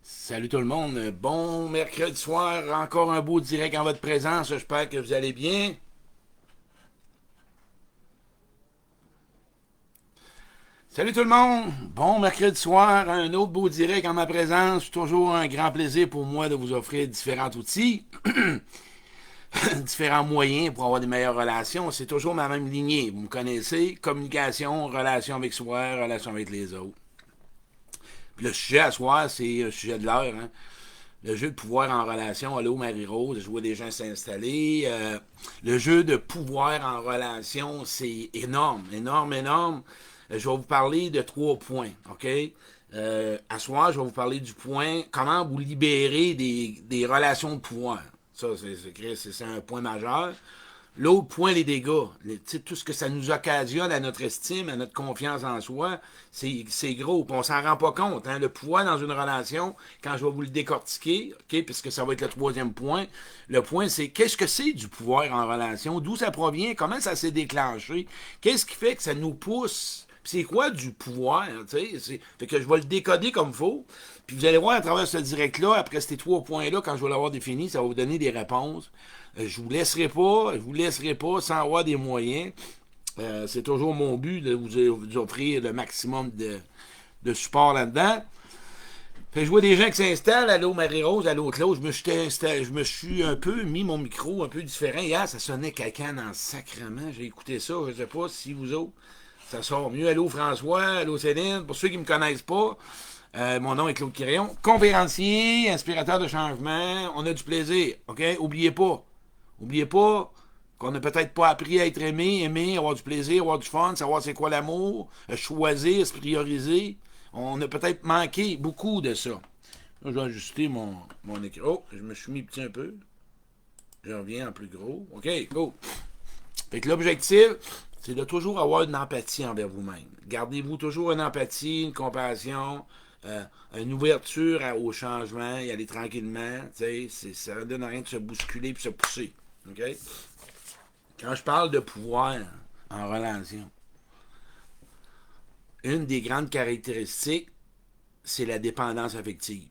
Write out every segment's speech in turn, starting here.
Salut tout le monde, bon mercredi soir, encore un beau direct en votre présence, j'espère que vous allez bien. Salut tout le monde, bon mercredi soir, un autre beau direct en ma présence, toujours un grand plaisir pour moi de vous offrir différents outils, différents moyens pour avoir des meilleures relations, c'est toujours ma même lignée, vous me connaissez, communication, relation avec soi, relation avec les autres. Puis le sujet à soir, c'est le sujet de l'heure, hein. Le jeu de pouvoir en relation. Allô, Marie-Rose, je vois des gens s'installer. Le jeu de pouvoir en relation, c'est énorme, énorme, énorme. Je vais vous parler de 3 points, OK? À soir, je vais vous parler du point comment vous libérer des relations de pouvoir. Ça, c'est un point majeur. L'autre point, les dégâts. Tout ce que ça nous occasionne à notre estime, à notre confiance en soi, c'est gros. Puis on s'en rend pas compte. Hein? Le pouvoir dans une relation, quand je vais vous le décortiquer, OK, puisque ça va être le troisième point, le point, c'est qu'est-ce que c'est du pouvoir en relation? D'où ça provient? Comment ça s'est déclenché? Qu'est-ce qui fait que ça nous pousse? C'est quoi du pouvoir? Fait que je vais le décoder comme il faut. Puis vous allez voir à travers ce direct-là, après ces 3 points-là, quand je vais l'avoir défini, ça va vous donner des réponses. Je vous laisserai pas sans avoir des moyens. C'est toujours mon but de vous offrir le maximum de support là-dedans. Fait que je vois des gens qui s'installent. Allô Marie-Rose, allô Claude. Je me suis un peu mis mon micro un peu différent. Hier, ça sonnait quelqu'un dans le sacrement. J'ai écouté ça. Je sais pas si vous autres, ça sort mieux. Allô François, allô Céline. Pour ceux qui me connaissent pas, mon nom est Claude Quirion. Conférencier, inspirateur de changement. On a du plaisir. OK? Oubliez pas. Oubliez pas qu'on n'a peut-être pas appris à être aimé, aimer, avoir du plaisir, avoir du fun, savoir c'est quoi l'amour, choisir, se prioriser. On a peut-être manqué beaucoup de ça. Là, je vais ajuster mon écran. Oh, je me suis mis petit un peu. Je reviens en plus gros. OK, go. Fait que l'objectif, c'est de toujours avoir une empathie envers vous-même. Gardez-vous toujours une empathie, une compassion, une ouverture au changement, y aller tranquillement. Ça ne donne rien de se bousculer et se pousser. OK? Quand je parle de pouvoir en relation, une des grandes caractéristiques, c'est la dépendance affective.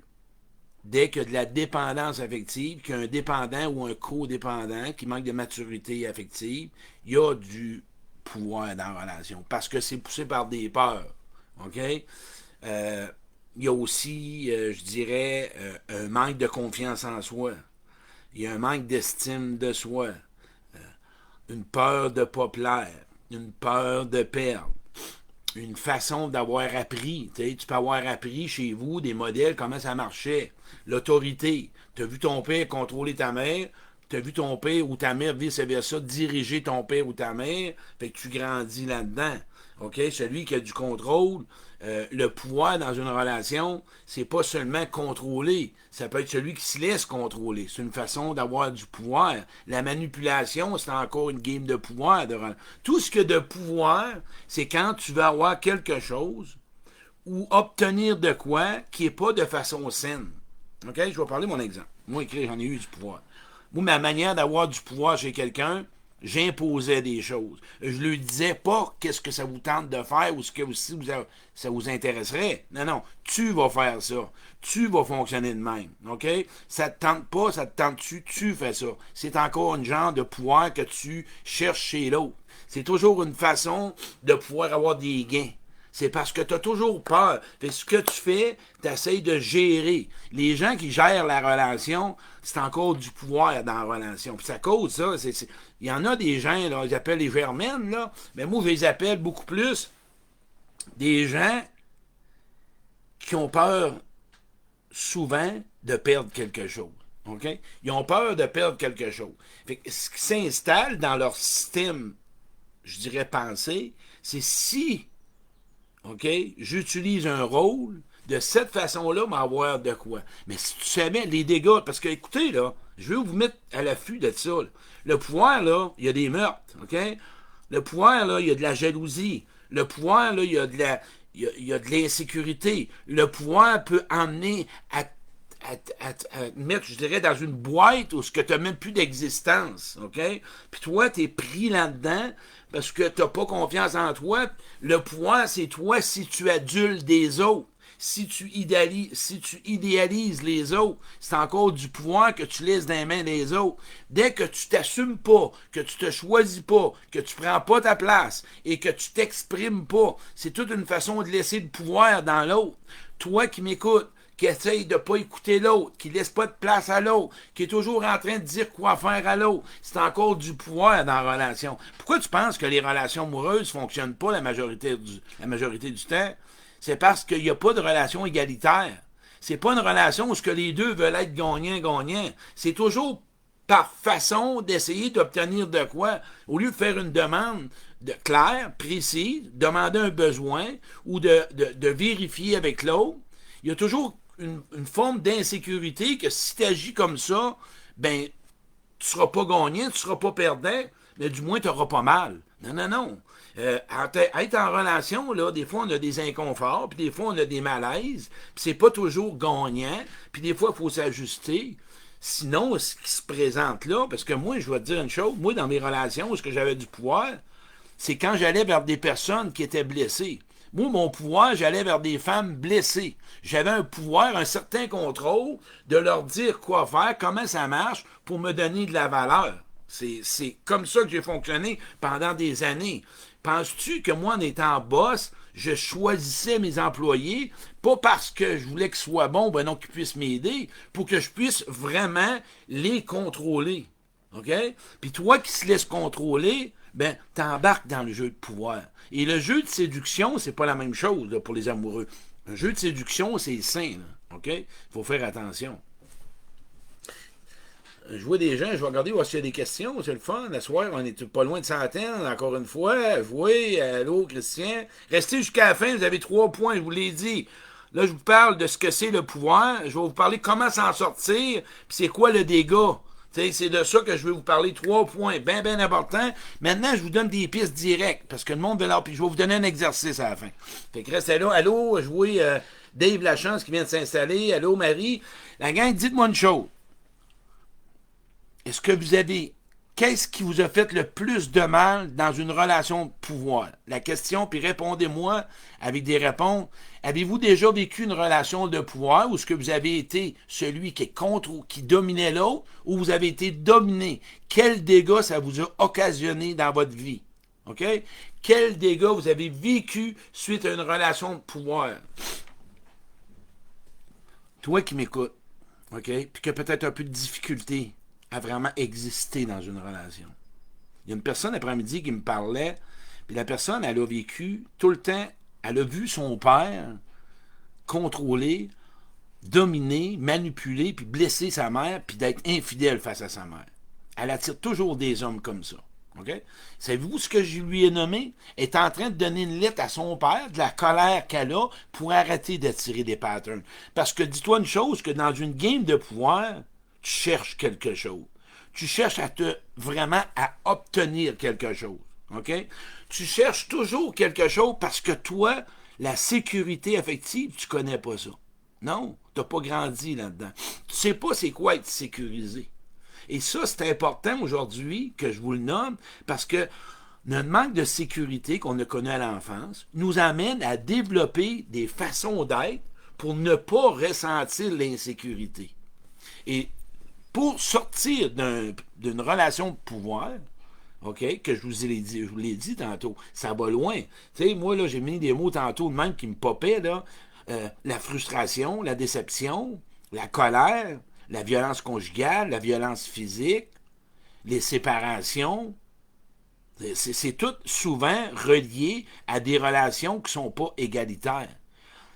Dès qu'il y a de la dépendance affective, qu'il y a un dépendant ou un codépendant qui manque de maturité affective, il y a du pouvoir dans la relation. Parce que c'est poussé par des peurs. OK? Il y a aussi, je dirais, un manque de confiance en soi. Il y a un manque d'estime de soi. Une peur de ne pas plaire. Une peur de perdre. Une façon d'avoir appris. Tu peux avoir appris chez vous des modèles, comment ça marchait. L'autorité. Tu as vu ton père contrôler ta mère. Tu as vu ton père ou ta mère, vice-versa, diriger ton père ou ta mère. Fait que tu grandis là-dedans. OK? Celui qui a du contrôle, le pouvoir dans une relation, c'est pas seulement contrôler. Ça peut être celui qui se laisse contrôler. C'est une façon d'avoir du pouvoir. La manipulation, c'est encore une game de pouvoir. Tout ce que de pouvoir, c'est quand tu veux avoir quelque chose ou obtenir de quoi qui n'est pas de façon saine. OK? Je vais parler de mon exemple. Moi, écrit, j'en ai eu du pouvoir. Moi, ma manière d'avoir du pouvoir chez quelqu'un, j'imposais des choses. Je lui disais pas qu'est-ce que ça vous tente de faire ou ce que si ça vous intéresserait. Non, non, tu vas faire ça. Tu vas fonctionner de même. OK? Ça te tente pas, ça te tente-tu, tu fais ça. C'est encore un genre de pouvoir que tu cherches chez l'autre. C'est toujours une façon de pouvoir avoir des gains. C'est parce que tu as toujours peur. Fait que ce que tu fais, tu essaies de gérer. Les gens qui gèrent la relation, c'est encore du pouvoir dans la relation. Puis ça cause ça. Il y en a des gens, là, ils appellent les germaines, là, mais moi, je les appelle beaucoup plus des gens qui ont peur souvent de perdre quelque chose. OK? Ils ont peur de perdre quelque chose. Fait que ce qui s'installe dans leur système, je dirais, pensée, c'est si OK? J'utilise un rôle. De cette façon-là, m'avoir de quoi. Mais si tu savais les dégâts, parce que, écoutez, là, je veux vous mettre à l'affût de ça. Là. Le pouvoir, là, il y a des meurtres, OK? Le pouvoir, là, il y a de la jalousie. Le pouvoir, là, il y a de la, il y a de l'insécurité. Le pouvoir peut emmener à mettre, je dirais, dans une boîte où tu n'as même plus d'existence, OK? Puis toi, tu es pris là-dedans parce que tu n'as pas confiance en toi. Le pouvoir, c'est toi si tu adules des autres. Si tu idéalises les autres, c'est encore du pouvoir que tu laisses dans les mains des autres. Dès que tu t'assumes pas, que tu te choisis pas, que tu prends pas ta place et que tu t'exprimes pas, c'est toute une façon de laisser le pouvoir dans l'autre. Toi qui m'écoutes, qui essaye de pas écouter l'autre, qui laisse pas de place à l'autre, qui est toujours en train de dire quoi faire à l'autre, c'est encore du pouvoir dans la relation. Pourquoi tu penses que les relations amoureuses fonctionnent pas la majorité du temps? C'est parce qu'il n'y a pas de relation égalitaire. C'est pas une relation où ce que les deux veulent être gagnant-gagnant. C'est toujours par façon d'essayer d'obtenir de quoi, au lieu de faire une demande claire, précise, demander un besoin ou de vérifier avec l'autre, il y a toujours une forme d'insécurité que si tu agis comme ça, ben, tu seras pas gagnant, tu seras pas perdant, mais du moins tu n'auras pas mal. Non, non, non. Être en relation, là, des fois on a des inconforts, puis des fois on a des malaises, puis c'est pas toujours gagnant, puis des fois il faut s'ajuster. Sinon, ce qui se présente là, parce que moi, je vais te dire une chose, moi, dans mes relations, où ce que j'avais du pouvoir, c'est quand j'allais vers des personnes qui étaient blessées. Moi, mon pouvoir, j'allais vers des femmes blessées. J'avais un pouvoir, un certain contrôle de leur dire quoi faire, comment ça marche, pour me donner de la valeur. C'est comme ça que j'ai fonctionné pendant des années. Penses-tu que moi, en étant boss, je choisissais mes employés, pas parce que je voulais qu'ils soient bons, ben non, qu'ils puissent m'aider, pour que je puisse vraiment les contrôler. OK? Puis toi qui se laisses contrôler, ben, t'embarques dans le jeu de pouvoir. Et le jeu de séduction, c'est pas la même chose là, pour les amoureux. Un jeu de séduction, c'est sain. Là. OK? Il faut faire attention. Je vois des gens, je vais regarder s'il y a des questions, c'est le fun. La soirée, on est pas loin de centaines, encore une fois. Oui, allô, Christian. Restez jusqu'à la fin, vous avez 3 points, je vous l'ai dit. Là, je vous parle de ce que c'est le pouvoir. Je vais vous parler comment s'en sortir, puis c'est quoi le dégât. C'est de ça que je vais vous parler. 3 points, bien, bien importants. Maintenant, je vous donne des pistes directes, parce que le monde veut l'art, puis je vais vous donner un exercice à la fin. Fait que restez là. Allô, je vois Dave Lachance qui vient de s'installer. Allô, Marie. La gang, dites-moi une chose. Est-ce que vous avez... Qu'est-ce qui vous a fait le plus de mal dans une relation de pouvoir? La question, puis répondez-moi avec des réponses. Avez-vous déjà vécu une relation de pouvoir où est-ce que vous avez été celui qui est contre ou qui dominait l'autre, ou vous avez été dominé? Quel dégât ça vous a occasionné dans votre vie? OK? Quel dégât vous avez vécu suite à une relation de pouvoir? Toi qui m'écoutes, OK? Puis que peut-être un peu de difficulté à vraiment exister dans une relation. Il y a une personne après-midi qui me parlait, puis la personne, elle a vécu tout le temps, elle a vu son père contrôler, dominer, manipuler, puis blesser sa mère, puis d'être infidèle face à sa mère. Elle attire toujours des hommes comme ça. Okay? Savez-vous ce que je lui ai nommé? Elle est en train de donner une lettre à son père, de la colère qu'elle a, pour arrêter d'attirer des patterns. Parce que dis-toi une chose, que dans une game de pouvoir, tu cherches quelque chose. Tu cherches vraiment à obtenir quelque chose. OK? Tu cherches toujours quelque chose parce que toi, la sécurité affective, tu connais pas ça. Non, tu n'as pas grandi là-dedans. Tu sais pas c'est quoi être sécurisé. Et ça, c'est important aujourd'hui que je vous le nomme parce que notre manque de sécurité qu'on a connu à l'enfance nous amène à développer des façons d'être pour ne pas ressentir l'insécurité. Et pour sortir d'une relation de pouvoir, OK, que je vous l'ai dit tantôt, ça va loin. Tu sais, moi, là, j'ai mis des mots tantôt de même qui me popaient, là. La frustration, la déception, la colère, la violence conjugale, la violence physique, les séparations. C'est tout souvent relié à des relations qui ne sont pas égalitaires.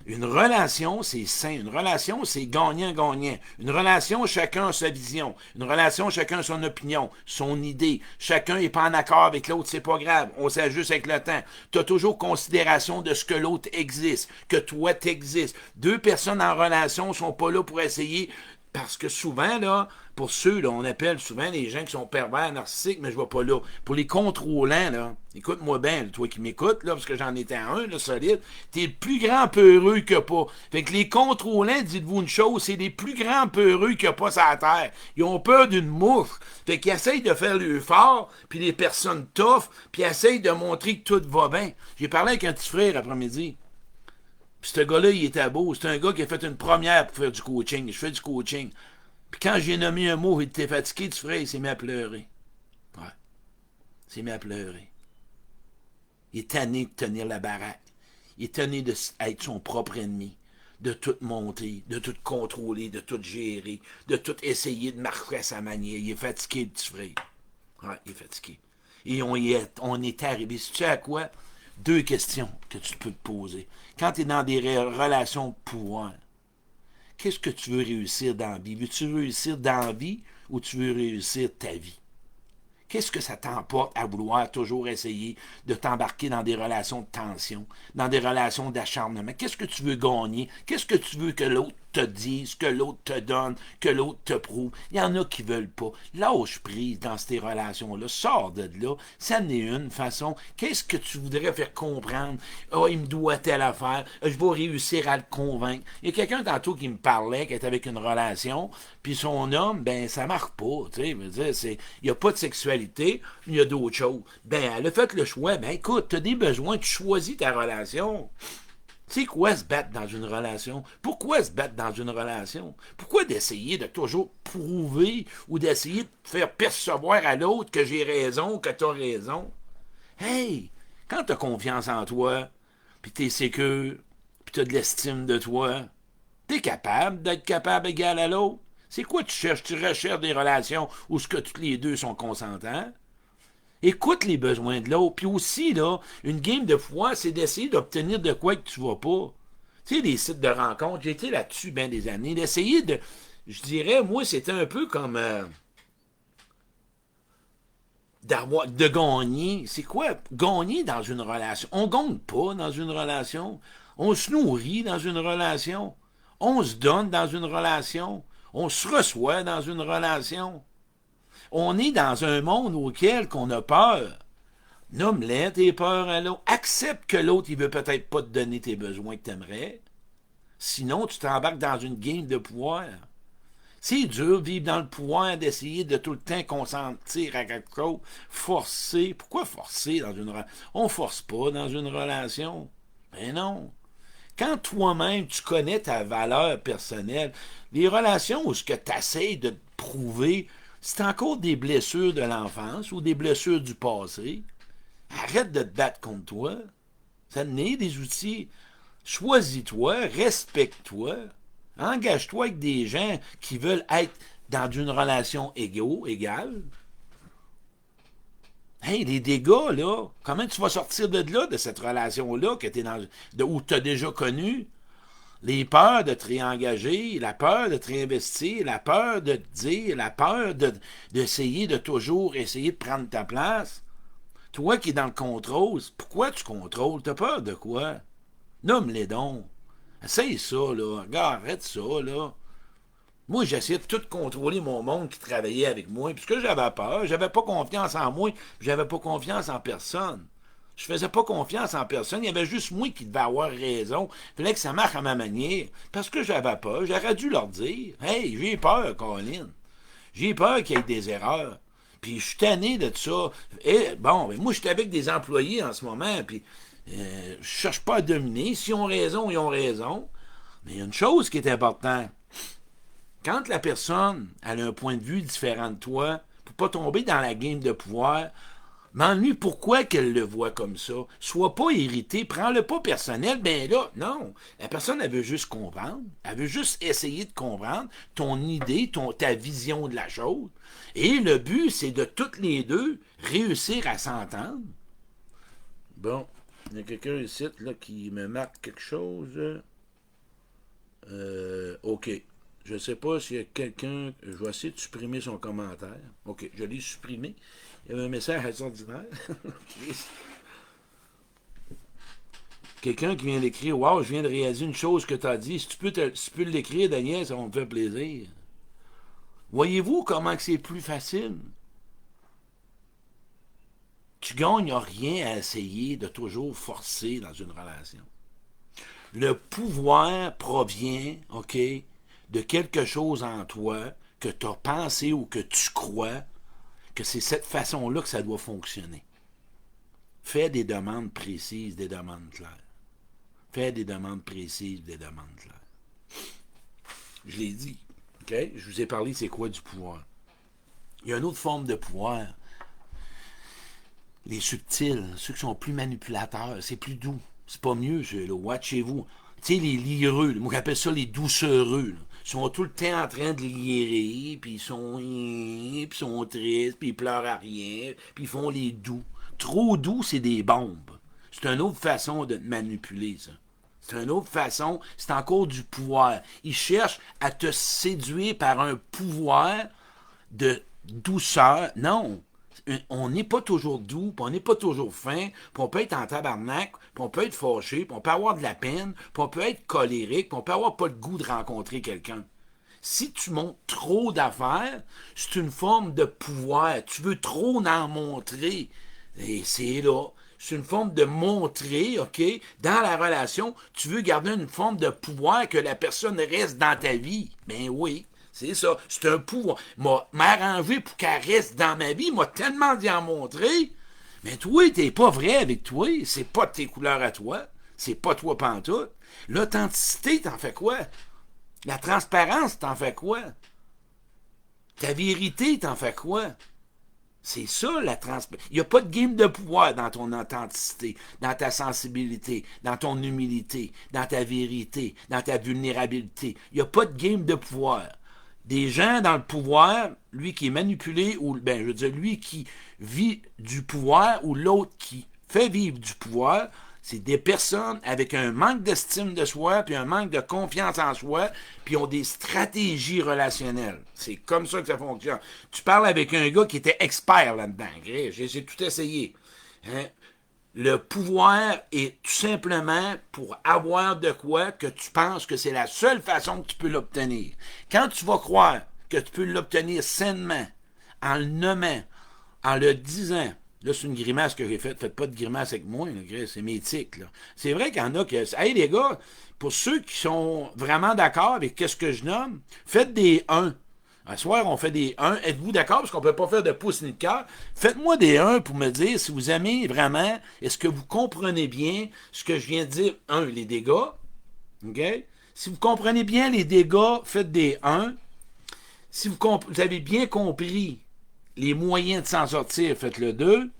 Une relation, c'est sain. Une relation, c'est gagnant-gagnant. Une relation, chacun a sa vision. Une relation, chacun a son opinion, son idée. Chacun n'est pas en accord avec l'autre, c'est pas grave. On s'ajuste avec le temps. Tu as toujours considération de ce que l'autre existe, que toi t'existes. 2 personnes en relation ne sont pas là pour essayer. Parce que souvent, là, pour ceux, là, on appelle souvent les gens qui sont pervers, narcissiques, mais je ne vais pas là. Pour les contrôlants, là, écoute-moi bien, toi qui m'écoutes, là, parce que j'en étais un, là, solide, t'es le plus grand peureux que pas. Fait que les contrôlants, dites-vous une chose, c'est les plus grands peureux qu'il n'y a pas sur la terre. Ils ont peur d'une mouche. Fait qu'ils essayent de faire le fort, puis les personnes tough, puis essayent de montrer que tout va bien. J'ai parlé avec un petit frère après-midi. Puis ce gars-là, il était beau. C'est un gars qui a fait une première pour faire du coaching. Je fais du coaching. Puis quand j'ai nommé un mot, il était fatigué, tu ferais, il s'est mis à pleurer. Ouais. Il s'est mis à pleurer. Il est tanné de tenir la baraque. Il est tanné d'être son propre ennemi. De tout monter, de tout contrôler, de tout gérer, de tout essayer de marcher à sa manière. Il est fatigué, le petit frère. Ouais, il est fatigué. Et on est arrivé. Sais-tu à quoi? Deux questions que tu peux te poser. Quand tu es dans des relations de pouvoir, qu'est-ce que tu veux réussir dans la vie? Veux-tu réussir dans la vie ou tu veux réussir ta vie? Qu'est-ce que ça t'emporte à vouloir toujours essayer de t'embarquer dans des relations de tension, dans des relations d'acharnement? Qu'est-ce que tu veux gagner? Qu'est-ce que tu veux que l'autre te dise, que l'autre te donne, que l'autre te prouve? Il y en a qui veulent pas. Lâche prise dans ces relations-là. Sors de là. Ça n'est une façon. Qu'est-ce que tu voudrais faire comprendre? Ah, oh, il me doit telle affaire. Je vais réussir à le convaincre. Il y a quelqu'un tantôt qui me parlait, qui est avec une relation, puis son homme, ben, ça marche pas. Tu sais, il n'y a pas de sexualité, il y a d'autres choses. Ben, elle a fait le choix. Ben, écoute, tu as des besoins, tu choisis ta relation. C'est quoi se battre dans une relation? Pourquoi se battre dans une relation? Pourquoi d'essayer de toujours prouver ou d'essayer de faire percevoir à l'autre que j'ai raison, que tu as raison? Hey, quand tu as confiance en toi, puis tu es sécure, puis tu as de l'estime de toi, tu es capable d'être capable égal à l'autre. C'est quoi tu cherches? Tu recherches des relations où ce que tous les deux sont consentants? Écoute les besoins de l'autre. Puis aussi, là, une game de foi, c'est d'essayer d'obtenir de quoi que tu vas pas. Tu sais, les sites de rencontres, j'ai été là-dessus bien des années, d'essayer de... Je dirais, moi, c'était un peu comme... de gagner. C'est quoi gagner dans une relation? On gagne pas dans une relation. On se nourrit dans une relation. On se donne dans une relation. On se reçoit dans une relation. On est dans un monde auquel qu'on a peur. Nomme-les tes peurs à l'autre. Accepte que l'autre, il veut peut-être pas te donner tes besoins que tu aimerais. Sinon, tu t'embarques dans une game de pouvoir. C'est dur de vivre dans le pouvoir, d'essayer de tout le temps consentir à quelque chose. Forcer. Pourquoi forcer dans une relation? On force pas dans une relation. Ben non. Quand toi-même, tu connais ta valeur personnelle, les relations où ce que tu essaies de te prouver, c'est encore des blessures de l'enfance ou des blessures du passé. Arrête de te battre contre toi. Ça n'est des outils. Choisis-toi, respecte-toi, engage-toi avec des gens qui veulent être dans une relation égale. Hey, les dégâts, là, comment tu vas sortir de là, de cette relation-là que t'es où tu as déjà connu? Les peurs de te réengager, la peur de te réinvestir, la peur de te dire, la peur d'essayer de toujours essayer de prendre ta place. Toi qui es dans le contrôle, pourquoi tu contrôles? T'as peur de quoi? Nomme-les dons. Essaye ça, là. Regarde, arrête ça, là. Moi, j'essayais de tout contrôler mon monde qui travaillait avec moi. Puis ce que j'avais peur, j'avais pas confiance en moi, j'avais pas confiance en personne. Je faisais pas confiance en personne. Il y avait juste moi qui devais avoir raison. Il fallait que ça marche à ma manière. Parce que j'avais peur. J'aurais dû leur dire. Hey, j'ai peur, Colin. J'ai peur qu'il y ait des erreurs. Puis je suis tanné de ça. Et bon, moi, je suis avec des employés en ce moment. Puis je cherche pas à dominer. S'ils ont raison, ils ont raison. Mais il y a une chose qui est importante. Quand la personne elle a un point de vue différent de toi, pour pas tomber dans la game de pouvoir, m'ennuie pourquoi qu'elle le voit comme ça. Sois pas irrité, prends-le pas personnel. Ben là, non. La personne, elle veut juste comprendre. Elle veut juste essayer de comprendre ton idée, ta vision de la chose. Et le but, c'est de toutes les deux réussir à s'entendre. Bon, il y a quelqu'un ici là, qui me marque quelque chose. OK. Je ne sais pas s'il y a quelqu'un... Je vais essayer de supprimer son commentaire. OK, je l'ai supprimé. Il y avait un message extraordinaire. Quelqu'un qui vient d'écrire « Wow, je viens de réaliser une chose que tu as dit. Si tu peux l'écrire, Daniel, ça va me faire plaisir. » Voyez-vous comment c'est plus facile? Tu gagnes rien à essayer de toujours forcer dans une relation. Le pouvoir provient, OK, de quelque chose en toi que tu as pensé ou que tu crois que c'est cette façon-là que ça doit fonctionner. Fais des demandes précises, des demandes claires. Fais des demandes précises, des demandes claires. Je l'ai dit. OK? Je vous ai parlé, c'est quoi du pouvoir. Il y a une autre forme de pouvoir. Les subtils, ceux qui sont plus manipulateurs, c'est plus doux. C'est pas mieux, ceux-là. Watchez-vous. Tu sais, les lireux, moi j'appelle ça les doucereux. Là. Ils sont tout le temps en train de lirer, puis ils sont tristes, puis ils pleurent à rien, puis ils font les doux. Trop doux, c'est des bombes. C'est une autre façon de te manipuler, ça. C'est une autre façon, c'est encore du pouvoir. Ils cherchent à te séduire par un pouvoir de douceur. Non, on n'est pas toujours doux, puis on n'est pas toujours fin, puis on peut être en tabarnak, puis on peut être fâché, puis on peut avoir de la peine, puis on peut être colérique, puis on peut avoir pas le goût de rencontrer quelqu'un. Si tu montres trop d'affaires, c'est une forme de pouvoir. Tu veux trop en montrer. Et c'est là. C'est une forme de montrer, OK, dans la relation, tu veux garder une forme de pouvoir que la personne reste dans ta vie. Ben oui, c'est ça. C'est un pouvoir. M'arranger pour qu'elle reste dans ma vie, m'a tellement dit en montrer. Mais toi, t'es pas vrai avec toi. C'est pas tes couleurs à toi. C'est pas toi pantoute. L'authenticité, t'en fais quoi? La transparence, t'en fais quoi? Ta vérité, t'en fais quoi? C'est ça, la transparence. Il n'y a pas de game de pouvoir dans ton authenticité, dans ta sensibilité, dans ton humilité, dans ta vérité, dans ta vulnérabilité. Il n'y a pas de game de pouvoir. Des gens dans le pouvoir, lui qui est manipulé, ou ben, je veux dire, lui qui vit du pouvoir, ou l'autre qui fait vivre du pouvoir, c'est des personnes avec un manque d'estime de soi, puis un manque de confiance en soi, puis ont des stratégies relationnelles. C'est comme ça que ça fonctionne. Tu parles avec un gars qui était expert là-dedans. J'ai tout essayé. Hein? Le pouvoir est tout simplement pour avoir de quoi que tu penses que c'est la seule façon que tu peux l'obtenir. Quand tu vas croire que tu peux l'obtenir sainement, en le nommant, en le disant, là, c'est une grimace que j'ai faite. Faites pas de grimace avec moi, là, c'est mes tics. Là. C'est vrai qu'il y en a que... Hey, les gars, pour ceux qui sont vraiment d'accord avec qu'est-ce que je nomme, faites des 1. Un soir, on fait des 1. Êtes-vous d'accord? Parce qu'on ne peut pas faire de pouce ni de cœur. Faites-moi des 1 pour me dire si vous aimez vraiment, est-ce que vous comprenez bien ce que je viens de dire? 1, les dégâts. OK? Si vous comprenez bien les dégâts, faites des 1. Si vous avez bien compris les moyens de s'en sortir, faites le 2.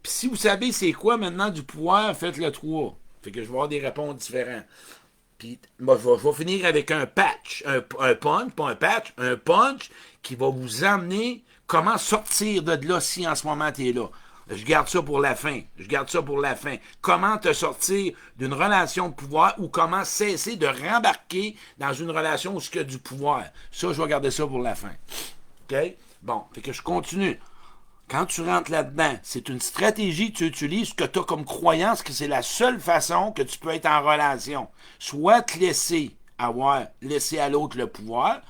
Puis si vous savez c'est quoi maintenant du pouvoir, faites le 3. Fait que je vais avoir des réponses différentes. Puis moi, je vais finir avec un patch, un punch, pas un patch, un punch qui va vous amener comment sortir de là si en ce moment tu es là. Je garde ça pour la fin. Comment te sortir d'une relation de pouvoir ou comment cesser de rembarquer dans une relation où il y a du pouvoir. Ça, je vais garder ça pour la fin. OK? Bon, fait que je continue. Quand tu rentres là-dedans, c'est une stratégie que tu utilises que tu as comme croyance que c'est la seule façon que tu peux être en relation. Soit te laisser à l'autre le pouvoir,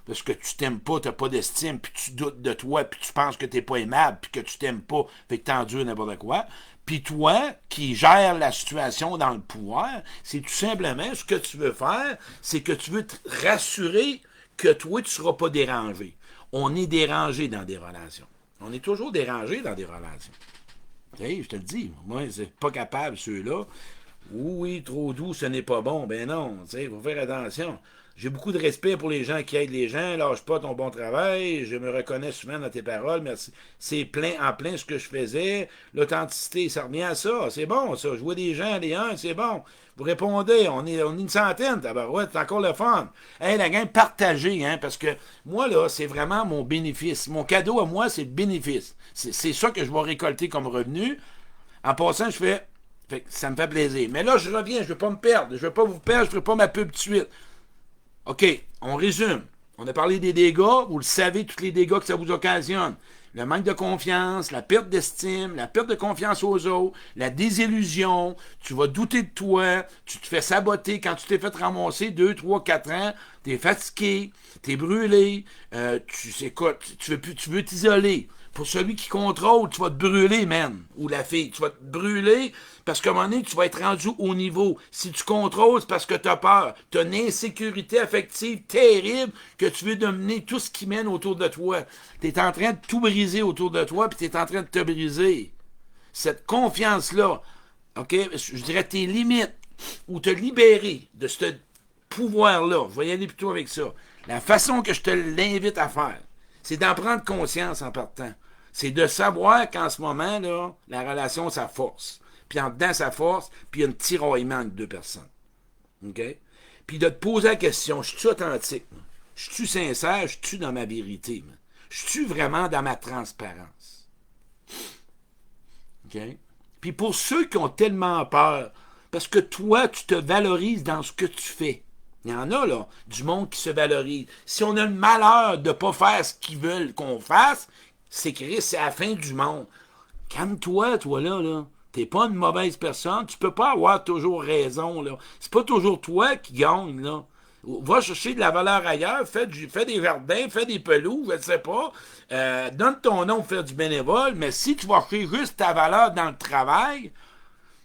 parce que tu t'aimes pas, tu n'as pas d'estime, puis tu doutes de toi, puis tu penses que tu n'es pas aimable, puis que tu t'aimes pas, fait que t'endures n'importe quoi. Puis toi, qui gères la situation dans le pouvoir, c'est tout simplement, ce que tu veux faire, c'est que tu veux te rassurer que toi, tu ne seras pas dérangé. On est dérangé dans des relations. On est toujours dérangé dans des relations. Hey, je te le dis, moi, c'est pas capable, ceux-là. Oui, trop doux, ce n'est pas bon. Ben non, il faut faire attention. J'ai beaucoup de respect pour les gens qui aident les gens. Lâche pas ton bon travail. Je me reconnais souvent dans tes paroles. Merci. C'est en plein ce que je faisais. L'authenticité, ça revient à ça. C'est bon, ça. Jouer des gens, les uns, c'est bon. Vous répondez, on est une centaine, tabarouette, c'est encore le fun. Hey, la gang, partagez, hein, parce que moi, là, c'est vraiment mon bénéfice. Mon cadeau à moi, c'est le bénéfice. C'est ça que je vais récolter comme revenu. En passant, ça me fait plaisir. Mais là, je reviens, je ne veux pas me perdre. Je ne veux pas vous perdre, je ne ferai pas ma pub tout de suite. OK, on résume. On a parlé des dégâts, vous le savez, tous les dégâts que ça vous occasionne. Le manque de confiance, la perte d'estime, la perte de confiance aux autres, la désillusion, tu vas douter de toi, tu te fais saboter quand tu t'es fait ramasser 2, 3, 4 ans, tu es fatigué, tu es brûlé, tu veux t'isoler. Pour celui qui contrôle, tu vas te brûler, man, ou la fille. Tu vas te brûler parce qu'à un moment donné, tu vas être rendu au niveau. Si tu contrôles, c'est parce que tu as peur. Tu as une insécurité affective terrible que tu veux dominer tout ce qui mène autour de toi. Tu es en train de tout briser autour de toi, puis tu es en train de te briser. Cette confiance-là, OK, je dirais tes limites. ou te libérer de ce pouvoir-là, je vais y aller plutôt avec ça, la façon que je te l'invite à faire, c'est d'en prendre conscience en partant. C'est de savoir qu'en ce moment, là, la relation, ça force. Puis en dedans, ça force, puis il y a un tiraillement entre deux personnes. OK? Puis de te poser la question, je suis authentique? Je suis sincère? Je suis dans ma vérité? Je suis vraiment dans ma transparence? OK? Puis pour ceux qui ont tellement peur, parce que toi, tu te valorises dans ce que tu fais. Il y en a, là, du monde qui se valorise. Si on a le malheur de ne pas faire ce qu'ils veulent qu'on fasse, c'est Chris, c'est la fin du monde. Calme-toi, toi, là. T'es pas une mauvaise personne. Tu peux pas avoir toujours raison, là. C'est pas toujours toi qui gagne, là. Va chercher de la valeur ailleurs, fais des jardins, fais des pelouses, je ne sais pas. Donne ton nom pour faire du bénévole, mais si tu vas créer juste ta valeur dans le travail,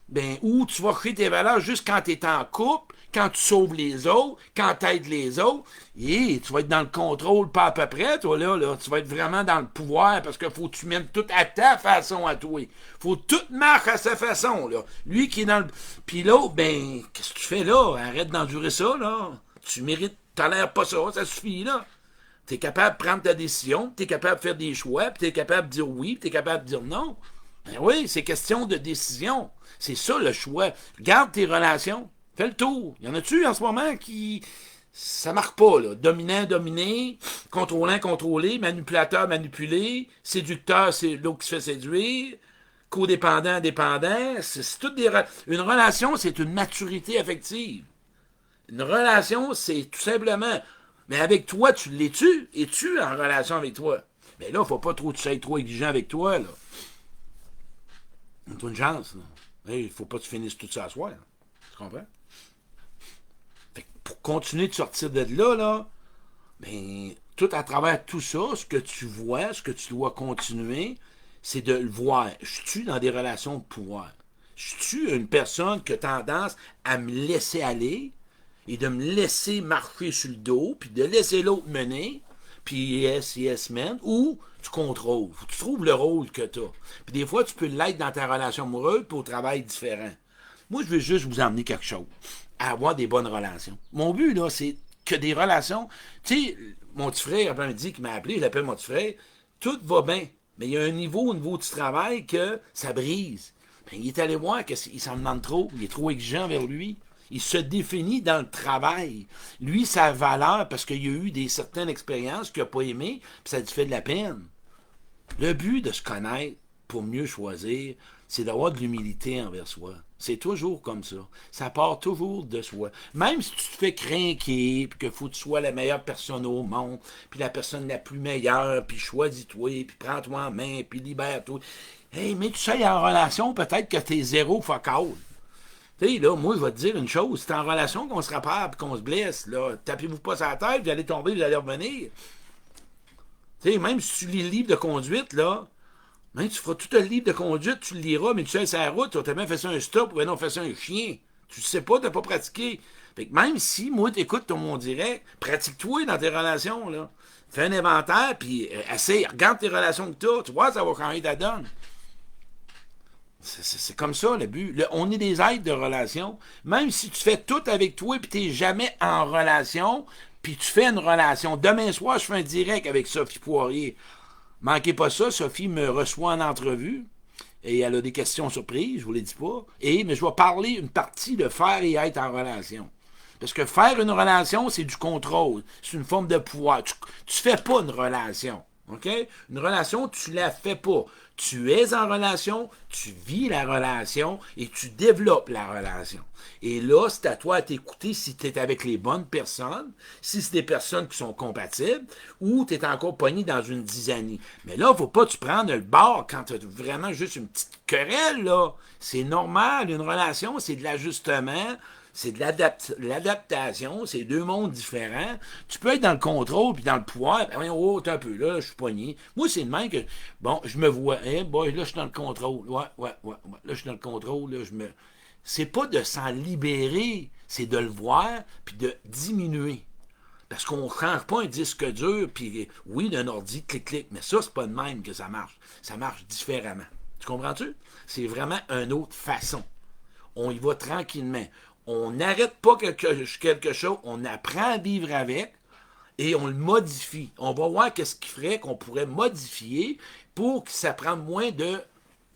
ben, ou tu vas créer tes valeurs juste quand tu es en couple, quand tu sauves les autres, quand tu aides les autres, et tu vas être dans le contrôle pas à peu près, toi, là. Tu vas être vraiment dans le pouvoir parce qu'il faut que tu mènes tout à ta façon à toi. Faut que tout marche à sa façon, là. Lui qui est dans le... Puis l'autre, ben, qu'est-ce que tu fais là? Arrête d'endurer ça, là. Tu mérites, t'as l'air pas ça suffit, là. T'es capable de prendre ta décision, t'es capable de faire des choix, puis t'es capable de dire oui, puis t'es capable de dire non. Ben oui, c'est question de décision. C'est ça le choix. Garde tes relations. Fais le tour. Y en a-tu en ce moment qui... Ça marque pas, là. Dominant, dominé, contrôlant, contrôlé, manipulateur, manipulé, séducteur, c'est l'autre qui se fait séduire, codépendant, dépendant. C'est toutes des... Une relation, c'est une maturité affective. Une relation, c'est tout simplement... Mais avec toi, tu l'es-tu? Es-tu en relation avec toi? Mais là, faut pas trop que tu sois trop exigeant avec toi, là. Donne-toi une chance, là. Il faut pas que tu finisses tout ça à soir. Tu comprends? Fait que pour continuer de sortir de là, ben, tout à travers tout ça, ce que tu vois, ce que tu dois continuer, c'est de le voir. Je suis dans des relations de pouvoir. Je suis une personne qui a tendance à me laisser aller et de me laisser marcher sur le dos, puis de laisser l'autre mener, puis yes, man, ou tu contrôles. Faut que tu trouves le rôle que tu as. Puis des fois, tu peux l'être dans ta relation amoureuse, puis au travail différent. Moi, je veux juste vous emmener quelque chose, à avoir des bonnes relations. Mon but, là, c'est que des relations... Tu sais, mon petit frère, après-midi, qui m'a appelé, je l'appelle mon petit frère, tout va bien, mais il y a un niveau au niveau du travail que ça brise. Ben, il est allé voir qu'il s'en demande trop, il est trop exigeant vers lui. Il se définit dans le travail. Lui, sa valeur, parce qu'il y a eu des certaines expériences qu'il n'a pas aimées, puis ça lui fait de la peine. Le but de se connaître pour mieux choisir, c'est d'avoir de l'humilité envers soi. C'est toujours comme ça. Ça part toujours de soi. Même si tu te fais craquer, puis qu'il faut que tu sois la meilleure personne au monde, puis la personne la plus meilleure, puis choisis-toi, puis prends-toi en main, puis libère-toi. Hey, mais tu sais, en relation, peut-être que t'es zéro fuck all. Tu sais, là, moi, je vais te dire une chose. C'est en relation qu'on se rappelle et qu'on se blesse. Là, tapez-vous pas sur la tête, vous allez tomber, vous allez revenir. Tu sais, même si tu lis le livre de conduite, là, même tu feras tout le livre de conduite, tu le liras, mais tu sais, sur la route, tu as tellement fait ça un stop, ou non, fait ça un chien. Tu sais pas, tu n'as pas pratiqué. Fait que même si, moi, t'écoutes ton mon direct, pratique-toi dans tes relations, là. Fais un inventaire, puis essaye, regarde tes relations que tu as, tu vois, ça va changer ta donne. C'est comme ça le but. On est des êtres de relation. Même si tu fais tout avec toi et tu n'es jamais en relation, puis tu fais une relation. Demain soir, je fais un direct avec Sophie Poirier. Manquez pas ça, Sophie me reçoit en entrevue et elle a des questions surprises, je vous les dis pas. Mais je vais parler une partie de faire et être en relation. Parce que faire une relation, c'est du contrôle. C'est une forme de pouvoir. Tu fais pas une relation. OK? Une relation, tu la fais pas. Tu es en relation, tu vis la relation et tu développes la relation. Et là, c'est à toi de t'écouter si tu es avec les bonnes personnes, si c'est des personnes qui sont compatibles, ou tu es encore pogné dans une dizaine. Mais là, il ne faut pas que tu prennes le bord quand tu as vraiment juste une petite querelle, là. C'est normal, une relation, c'est de l'ajustement, c'est de l'adaptation, c'est deux mondes différents. Tu peux être dans le contrôle puis dans le pouvoir. Ben, oh, t'es un peu là, je suis pogné. Moi, c'est le même que, bon, je me vois, hein, boy, là, je suis dans le contrôle. Ouais. Là, je suis dans le contrôle, là, C'est pas de s'en libérer, c'est de le voir puis de diminuer. Parce qu'on ne change pas un disque dur, puis oui, d'un ordi, clic, mais ça, c'est pas de même que ça marche. Ça marche différemment. Tu comprends-tu? C'est vraiment une autre façon. On y va tranquillement. On n'arrête pas quelque chose, on apprend à vivre avec et on le modifie. On va voir qu'est-ce qui ferait qu'on pourrait modifier pour que ça prenne moins de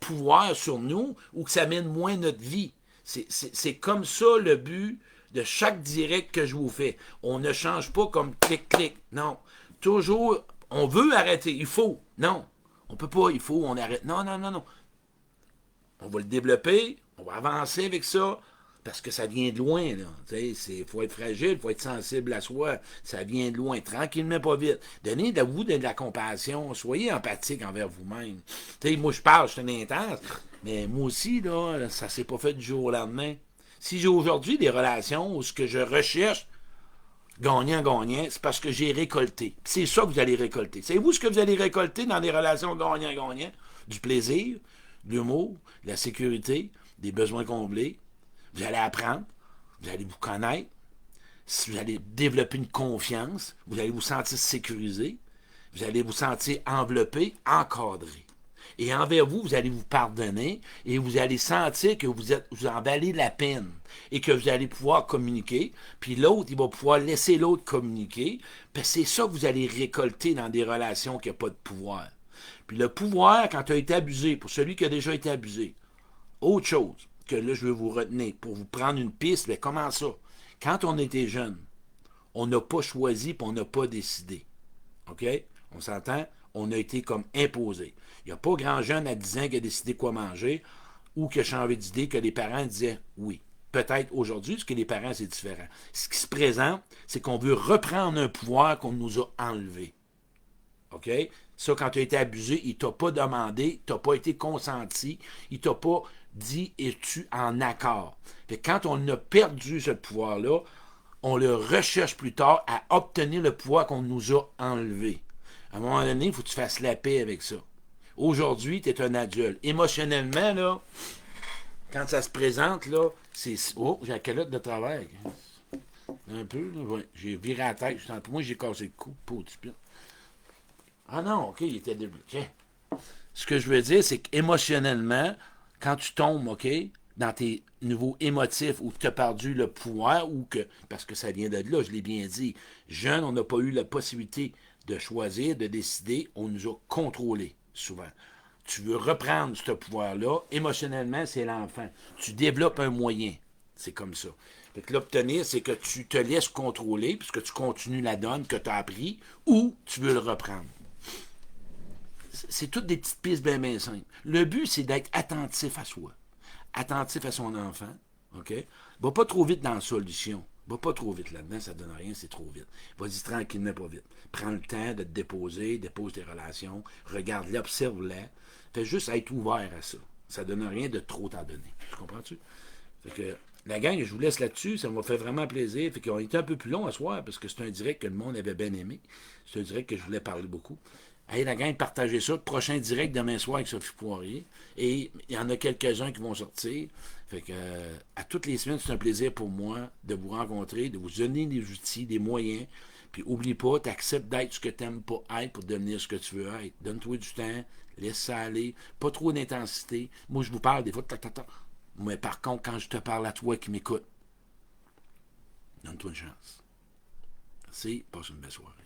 pouvoir sur nous ou que ça mène moins notre vie. C'est comme ça le but de chaque direct que je vous fais. On ne change pas comme clic-clic. Non. Toujours, on veut arrêter. Il faut. Non. On peut pas. Il faut. On arrête. Non, non, non, non. On va le développer. On va avancer avec ça. Parce que ça vient de loin, là. Il faut être fragile, il faut être sensible à soi. Ça vient de loin, tranquillement, pas vite. Donnez de vous de la compassion. Soyez empathique envers vous-même. Moi, je parle, je suis intense. Mais moi aussi, là, ça s'est pas fait du jour au lendemain. Si j'ai aujourd'hui des relations où ce que je recherche, gagnant-gagnant, c'est parce que j'ai récolté. C'est ça que vous allez récolter. Savez-vous ce que vous allez récolter dans des relations gagnant-gagnant? Du plaisir, de l'humour, de la sécurité, des besoins comblés. Vous allez apprendre, vous allez vous connaître, vous allez développer une confiance, vous allez vous sentir sécurisé, vous allez vous sentir enveloppé, encadré. Et envers vous, vous allez vous pardonner et vous allez sentir que vous en valez la peine et que vous allez pouvoir communiquer. Puis l'autre, il va pouvoir laisser l'autre communiquer. Puis c'est ça que vous allez récolter dans des relations qui n'ont pas de pouvoir. Puis le pouvoir, quand tu as été abusé, pour celui qui a déjà été abusé, autre chose que là, je veux vous retenir pour vous prendre une piste, mais comment ça? Quand on était jeune, on n'a pas choisi et on n'a pas décidé. OK? On s'entend? On a été comme imposé. Il n'y a pas grand jeune à 10 ans qui a décidé quoi manger ou qui a changé d'idée que les parents disaient oui. Peut-être aujourd'hui, parce que les parents, c'est différent. Ce qui se présente, c'est qu'on veut reprendre un pouvoir qu'on nous a enlevé. OK? Ça, quand tu as été abusé, il ne t'a pas demandé, tu n'as pas été consenti, il ne t'a pas dit es-tu en accord. Fait que quand on a perdu ce pouvoir-là, on le recherche plus tard à obtenir le pouvoir qu'on nous a enlevé. À un moment donné, il faut que tu fasses la paix avec ça. Aujourd'hui, tu es un adulte. Émotionnellement, là, quand ça se présente, là, c'est. Oh, j'ai la calotte de travail. Un peu, là, ouais. J'ai viré la tête. Moi, j'ai cassé le cou. Ah non, OK, il était débloqué. Ce que je veux dire, c'est qu'émotionnellement, quand tu tombes, OK, dans tes niveaux émotifs où tu as perdu le pouvoir, ou que, parce que ça vient de là, je l'ai bien dit, jeune, on n'a pas eu la possibilité de choisir, de décider, on nous a contrôlés, souvent. Tu veux reprendre ce pouvoir-là, émotionnellement, c'est l'enfant. Tu développes un moyen. C'est comme ça. Fait que l'obtenir, c'est que tu te laisses contrôler, puisque tu continues la donne que tu as appris, ou tu veux le reprendre. C'est toutes des petites pistes bien, bien simples. Le but, c'est d'être attentif à soi. Attentif à son enfant. OK? Va pas trop vite dans la solution. Va pas trop vite là-dedans, ça ne donne rien, c'est trop vite. Vas-y tranquillement, pas vite. Prends le temps de te déposer, dépose tes relations, regarde-les, observe-les. Fais juste être ouvert à ça. Ça ne donne rien de trop t'en donner. Tu comprends-tu? Fait que la gang, je vous laisse là-dessus, ça m'a fait vraiment plaisir. Fait qu'on était un peu plus long à soir parce que c'est un direct que le monde avait bien aimé. C'est un direct que je voulais parler beaucoup. Allez, la gang, partagez ça. Prochain direct demain soir avec Sophie Poirier. Et il y en a quelques-uns qui vont sortir. Fait que, à toutes les semaines, c'est un plaisir pour moi de vous rencontrer, de vous donner des outils, des moyens. Puis, oublie pas, tu acceptes d'être ce que tu n'aimes pas être pour devenir ce que tu veux être. Donne-toi du temps, laisse ça aller. Pas trop d'intensité. Moi, je vous parle des fois, mais par contre, quand je te parle à toi qui m'écoute, donne-toi une chance. Merci, passe une belle soirée.